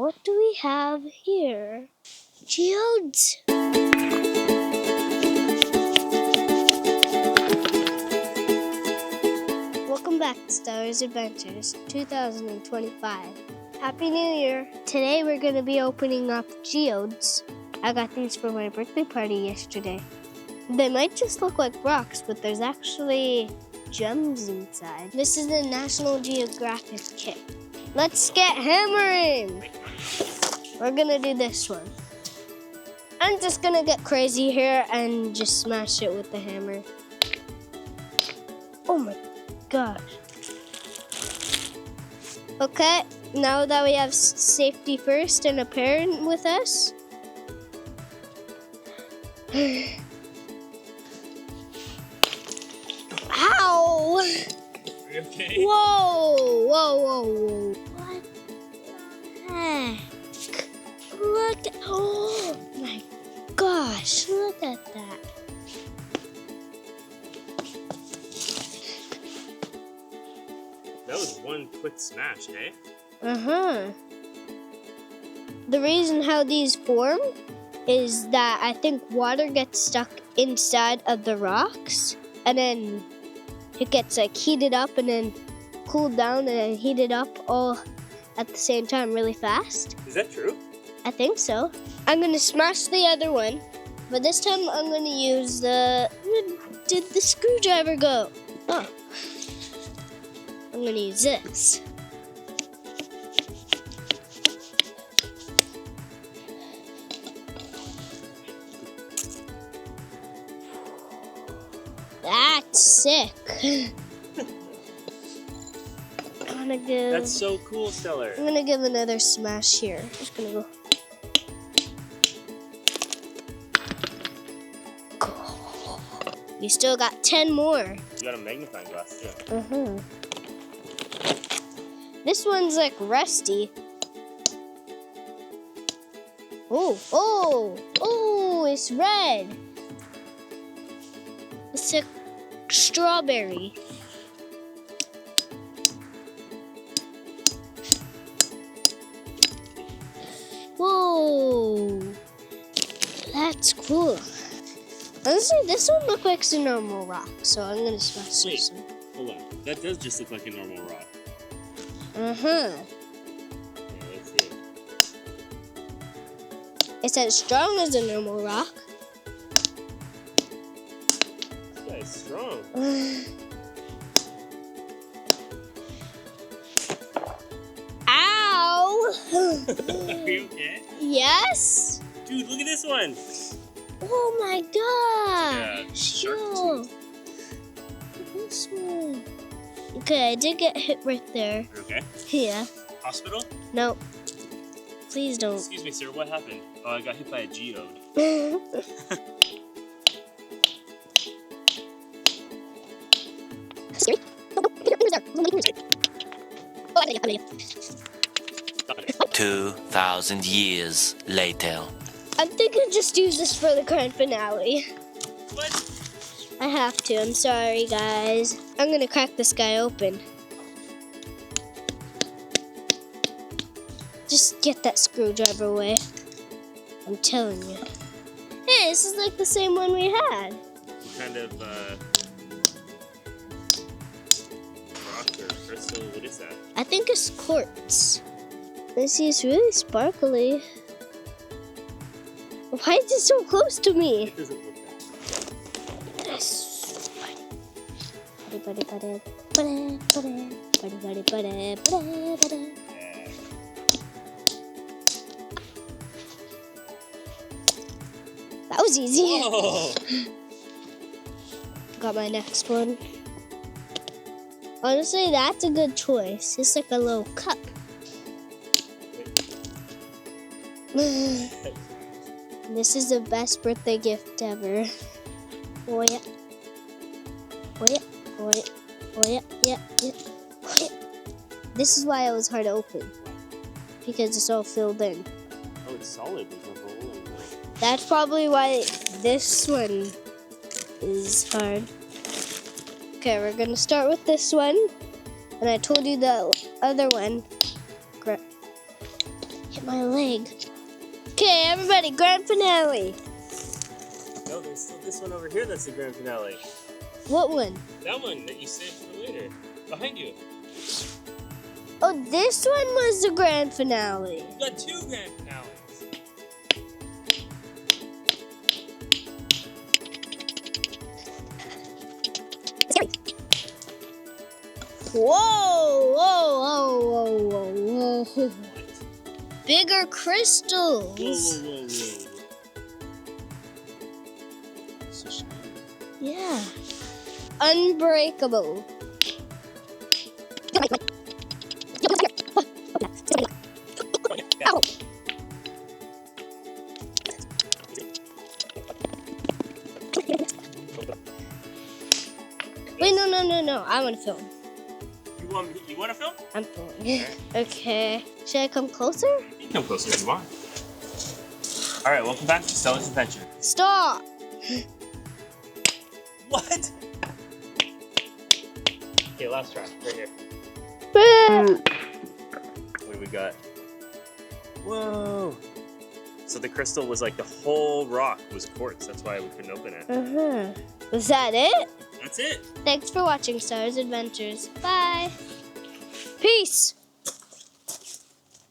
what do we have here? Geodes. Welcome back to Stellar's Adventures 2025. Happy New Year. Today we're going to be opening up geodes. I got these for my birthday party yesterday. They might just look like rocks, but there's actually gems inside. This is the National Geographic Kit. Let's get hammering! We're gonna do this one. I'm just gonna get crazy here and just smash it with the hammer. Oh my gosh. Okay, now that we have safety first and a parent with us. Ow! Are you okay? Whoa, whoa, whoa, whoa. What the heck? Look at, oh my gosh, look at that. That was one quick smash, eh? Uh-huh. The reason how these form is that I think water gets stuck inside of the rocks, and then it gets like heated up and then cooled down and then heated up all at the same time really fast. Is that true? I think so. I'm gonna smash the other one, but this time I'm gonna use where did the screwdriver go? Oh. I'm gonna use this. That's sick. That's so cool, Stellar. I'm gonna give another smash here. Just gonna go. You still got 10 more. You got a magnifying glass too. Uh-huh. This one's like rusty. Oh, oh, oh, it's red. It's like strawberry. Whoa, that's cool. Honestly, this one looks like a normal rock, so I'm gonna smash this one. Hold on. That does just look like a normal rock. Uh-huh. Okay, let's see it. It's as strong as a normal rock. This guy is strong. Ow! Are you okay? Yes? Dude, look at this one. Oh my Yeah, gosh! shark Yo. tooth. Look at this one. Okay, I did get hit right there. Are you okay? Yeah. Hospital? No. Please don't. Excuse me, sir. What happened? Oh, I got hit by a geode. Scary? 2,000 years later. I'm thinking just use this for the grand finale. What? I have to. I'm sorry, guys. I'm gonna crack this guy open. Just get that screwdriver away. I'm telling you. Hey, this is like the same one we had. What kind of rock or crystal? What is that? I think it's quartz. This is really sparkly. Why is it so close to me? It doesn't look that. Yes. Yeah. That was easy. Whoa! Got my next one. Honestly, that's a good choice. It's like a little cup. This is the best birthday gift ever. Oh yeah. Oh yeah. Oh yeah. Oh yeah. Yeah. Yeah. Oh yeah. This is why it was hard to open. Because it's all filled in. Oh, it's solid. There's no hole in it. That's probably why this one is hard. Okay, we're gonna start with this one. And I told you the other one. Hit my leg. Okay, everybody, grand finale. No, there's still this one over here that's the grand finale. What one? That one that you saved for later. Behind you. Oh, this one was the grand finale. You got 2 grand finales. Whoa, whoa, whoa, whoa, whoa. Bigger crystals. Whoa. So shiny. Yeah. Unbreakable. Ow. Wait, no. I want to film. You want to film? I'm filming. Okay. Should I come closer? You can come closer if you want. All right, welcome back to Stella's Adventure. Stop. What? Okay, last try. Right here. What do we got? Whoa. So the crystal was like the whole rock was quartz. That's why we couldn't open it. Was that it? That's it. Thanks for watching Stars Adventures. Bye. Peace.